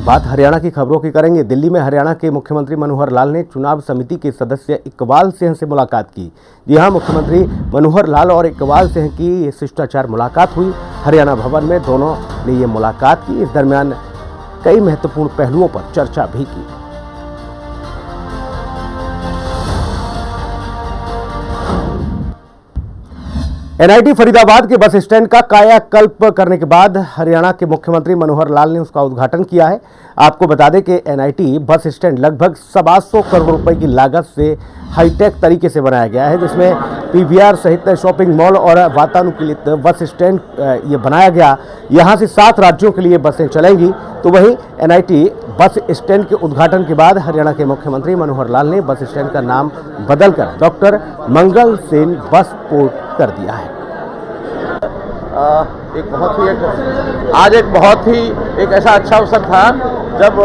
बात हरियाणा की खबरों की करेंगे। दिल्ली में हरियाणा के मुख्यमंत्री मनोहर लाल ने चुनाव समिति के सदस्य इकबाल सिंह से मुलाकात की। जी हां, मुख्यमंत्री मनोहर लाल और इकबाल सिंह की ये शिष्टाचार मुलाकात हुई। हरियाणा भवन में दोनों ने ये मुलाकात की। इस दरमियान कई महत्वपूर्ण पहलुओं पर चर्चा भी की। एनआईटी फरीदाबाद के बस स्टैंड का कायाकल्प करने के बाद हरियाणा के मुख्यमंत्री मनोहर लाल ने उसका उद्घाटन किया है। आपको बता दें कि एनआईटी बस स्टैंड लगभग 125 करोड़ रुपए की लागत से हाईटेक तरीके से बनाया गया है, जिसमें पीवीआर सहित शॉपिंग मॉल और वातानुकूलित बस स्टैंड ये बनाया गया। यहां से 7 राज्यों के लिए बसें चलेंगी। तो वहीं एनआईटी बस स्टैंड के उद्घाटन के बाद हरियाणा के मुख्यमंत्री मनोहर लाल ने बस स्टैंड का नाम बदलकर डॉक्टर मंगल सेन बस पोर्ट कर दिया है। आज एक बहुत ही ऐसा अच्छा अवसर था जब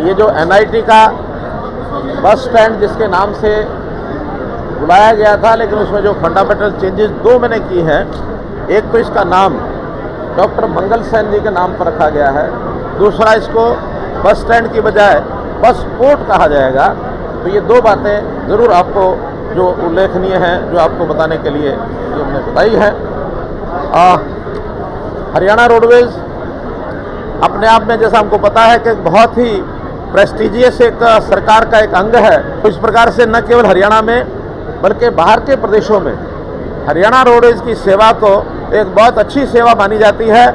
ये जो एनआईटी का बस स्टैंड जिसके नाम से बुलाया गया था, लेकिन उसमें जो फंडामेंटल चेंजेस 2 मैंने की हैं। एक तो इसका नाम डॉक्टर मंगल सेन जी के नाम पर रखा गया है, दूसरा इसको बस स्टैंड की बजाय बस पोर्ट कहा जाएगा। तो ये 2 बातें ज़रूर आपको जो उल्लेखनीय हैं, जो आपको बताने के लिए जो हमने बताई है। हरियाणा रोडवेज अपने आप में, जैसा हमको पता है, कि बहुत ही प्रेस्टिजियस एक सरकार का एक अंग है। तो इस प्रकार से न केवल हरियाणा में बल्कि बाहर के प्रदेशों में हरियाणा रोडवेज की सेवा को एक बहुत अच्छी सेवा मानी जाती है।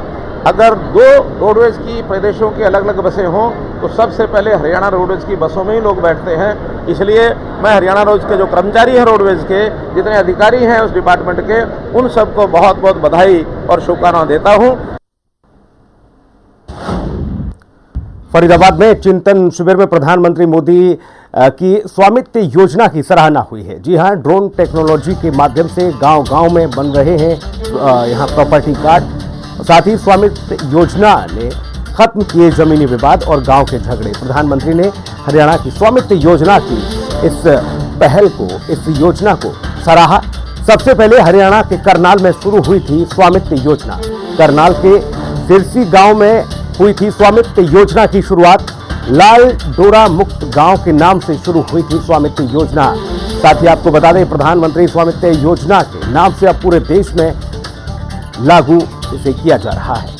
अगर 2 रोडवेज की प्रदेशों की अलग अलग बसें हों तो सबसे पहले हरियाणा रोडवेज की बसों में ही लोग बैठते हैं। इसलिए मैं हरियाणा रोडवेज के जो कर्मचारी हैं, रोडवेज के जितने अधिकारी हैं उस डिपार्टमेंट के, उन सबको बहुत बहुत बधाई और शुभकामना देता हूं। फरीदाबाद में चिंतन शिविर में प्रधानमंत्री मोदी की स्वामित्व योजना की सराहना हुई है। जी हां, ड्रोन टेक्नोलॉजी के माध्यम से गांव-गांव में बन रहे हैं यहां प्रॉपर्टी कार्ड। साथ ही स्वामित्व योजना ने खत्म किए जमीनी विवाद और गांव के झगड़े। प्रधानमंत्री ने हरियाणा की स्वामित्व योजना की इस पहल को, इस योजना को सराहा। सबसे पहले हरियाणा के करनाल में शुरू हुई थी स्वामित्व योजना। करनाल के सिरसी गांव में हुई थी स्वामित्व योजना की शुरुआत। लाल डोरा मुक्त गांव के नाम से शुरू हुई थी स्वामित्व योजना। साथ ही आपको बता दें, प्रधानमंत्री स्वामित्व योजना के नाम से अब पूरे देश में लागू इसे किया जा रहा है।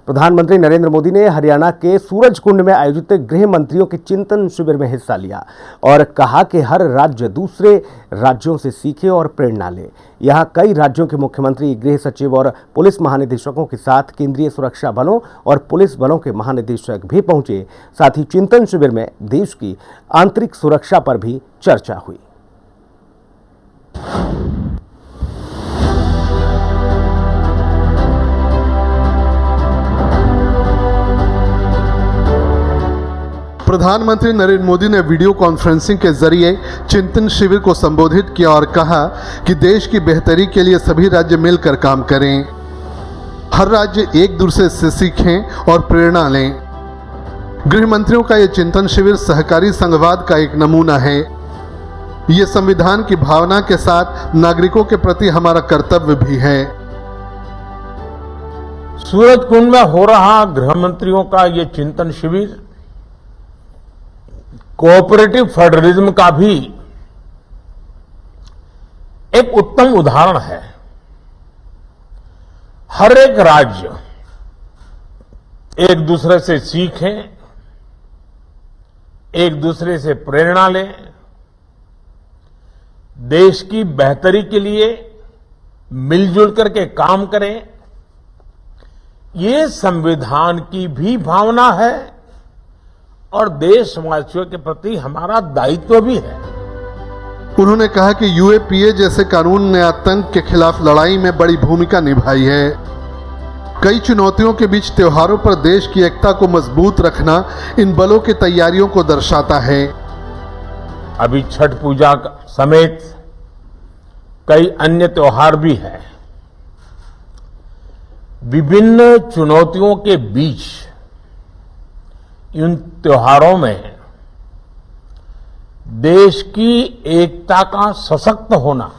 प्रधानमंत्री नरेंद्र मोदी ने हरियाणा के सूरजकुंड में आयोजित गृह मंत्रियों के चिंतन शिविर में हिस्सा लिया और कहा कि हर राज्य दूसरे राज्यों से सीखे और प्रेरणा ले। यहां कई राज्यों के मुख्यमंत्री, गृह सचिव और पुलिस महानिदेशकों के साथ केंद्रीय सुरक्षा बलों और पुलिस बलों के महानिदेशक भी पहुंचे। साथ ही चिंतन शिविर में देश की आंतरिक सुरक्षा पर भी चर्चा हुई। प्रधानमंत्री नरेंद्र मोदी ने वीडियो कॉन्फ्रेंसिंग के जरिए चिंतन शिविर को संबोधित किया और कहा कि देश की बेहतरी के लिए सभी राज्य मिलकर काम करें। हर राज्य एक दूसरे से सीखें और प्रेरणा लें। गृह मंत्रियों का यह चिंतन शिविर सहकारी संघवाद का एक नमूना है। ये संविधान की भावना के साथ नागरिकों के प्रति हमारा कर्तव्य भी है। सूरजकुंड में हो रहा गृह मंत्रियों का ये चिंतन शिविर कोऑपरेटिव फेडरलिज्म का भी एक उत्तम उदाहरण है। हर एक राज्य एक दूसरे से सीखे, एक दूसरे से प्रेरणा ले, देश की बेहतरी के लिए मिलजुल करके काम करें। ये संविधान की भी भावना है और देशवासियों के प्रति हमारा दायित्व भी है। उन्होंने कहा कि यूएपीए जैसे कानून ने आतंक के खिलाफ लड़ाई में बड़ी भूमिका निभाई है। कई चुनौतियों के बीच त्योहारों पर देश की एकता को मजबूत रखना इन बलों की तैयारियों को दर्शाता है। अभी छठ पूजा समेत कई अन्य त्योहार भी हैं। विभिन्न चुनौतियों के बीच इन त्योहारों में देश की एकता का सशक्त होना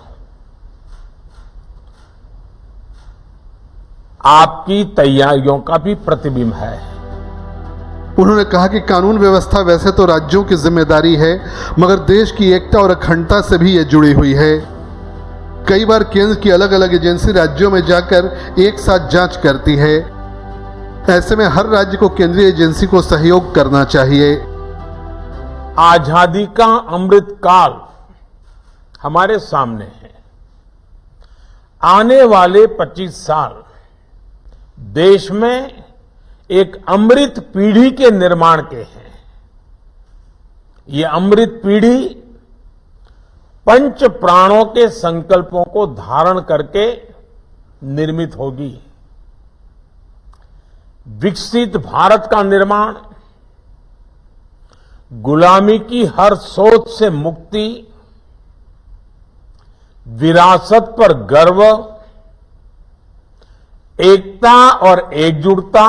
आपकी तैयारियों का भी प्रतिबिंब है। उन्होंने कहा कि कानून व्यवस्था वैसे तो राज्यों की जिम्मेदारी है, मगर देश की एकता और अखंडता से भी ये जुड़ी हुई है। कई बार केंद्र की अलग अलग एजेंसी राज्यों में जाकर एक साथ जांच करती है। ऐसे में हर राज्य को केंद्रीय एजेंसी को सहयोग करना चाहिए। आजादी का अमृत काल हमारे सामने है। आने वाले 25 साल देश में एक अमृत पीढ़ी के निर्माण के हैं। ये अमृत पीढ़ी पंच प्राणों के संकल्पों को धारण करके निर्मित होगी। विकसित भारत का निर्माण, गुलामी की हर सोच से मुक्ति, विरासत पर गर्व, एकता और एकजुटता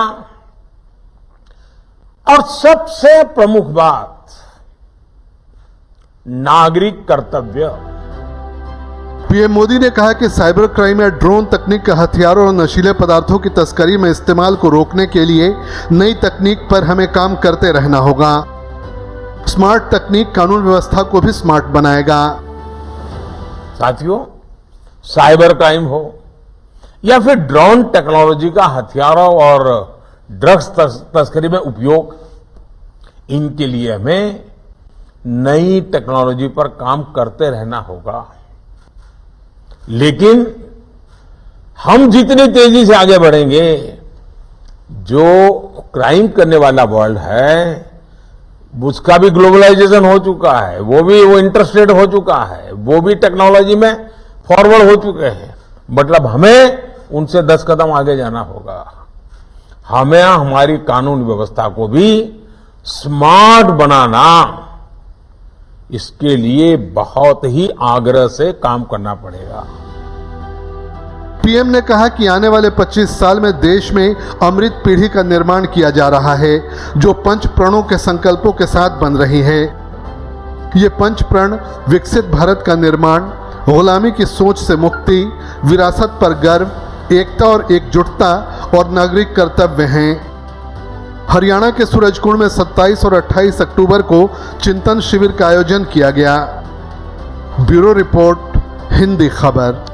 और सबसे प्रमुख बात नागरिक कर्तव्य। पीएम मोदी ने कहा कि साइबर क्राइम या ड्रोन तकनीक का हथियारों और नशीले पदार्थों की तस्करी में इस्तेमाल को रोकने के लिए नई तकनीक पर हमें काम करते रहना होगा। स्मार्ट तकनीक कानून व्यवस्था को भी स्मार्ट बनाएगा। साथियों, साइबर क्राइम हो या फिर ड्रोन टेक्नोलॉजी का हथियारों और ड्रग्स तस्करी में उपयोग, इनके लिए हमें नई टेक्नोलॉजी पर काम करते रहना होगा। लेकिन हम जितनी तेजी से आगे बढ़ेंगे, जो क्राइम करने वाला वर्ल्ड है उसका भी ग्लोबलाइजेशन हो चुका है, वो इंटरेस्टेड हो चुका है, वो भी टेक्नोलॉजी में फॉरवर्ड हो चुके हैं। मतलब हमें उनसे 10 कदम आगे जाना होगा। हमें हमारी कानून व्यवस्था को भी स्मार्ट बनाना, इसके लिए बहुत ही आग्रह से काम करना पड़ेगा। पीएम ने कहा कि आने वाले 25 साल में देश में अमृत पीढ़ी का निर्माण किया जा रहा है, जो पंच प्रणों के संकल्पों के साथ बन रही है। ये पंच प्रण विकसित भारत का निर्माण, गुलामी की सोच से मुक्ति, विरासत पर गर्व, एकता और एकजुटता और नागरिक कर्तव्य हैं। हरियाणा के सूरजकुंड में 27 और 28 अक्टूबर को चिंतन शिविर का आयोजन किया गया। ब्यूरो रिपोर्ट, हिंदी खबर।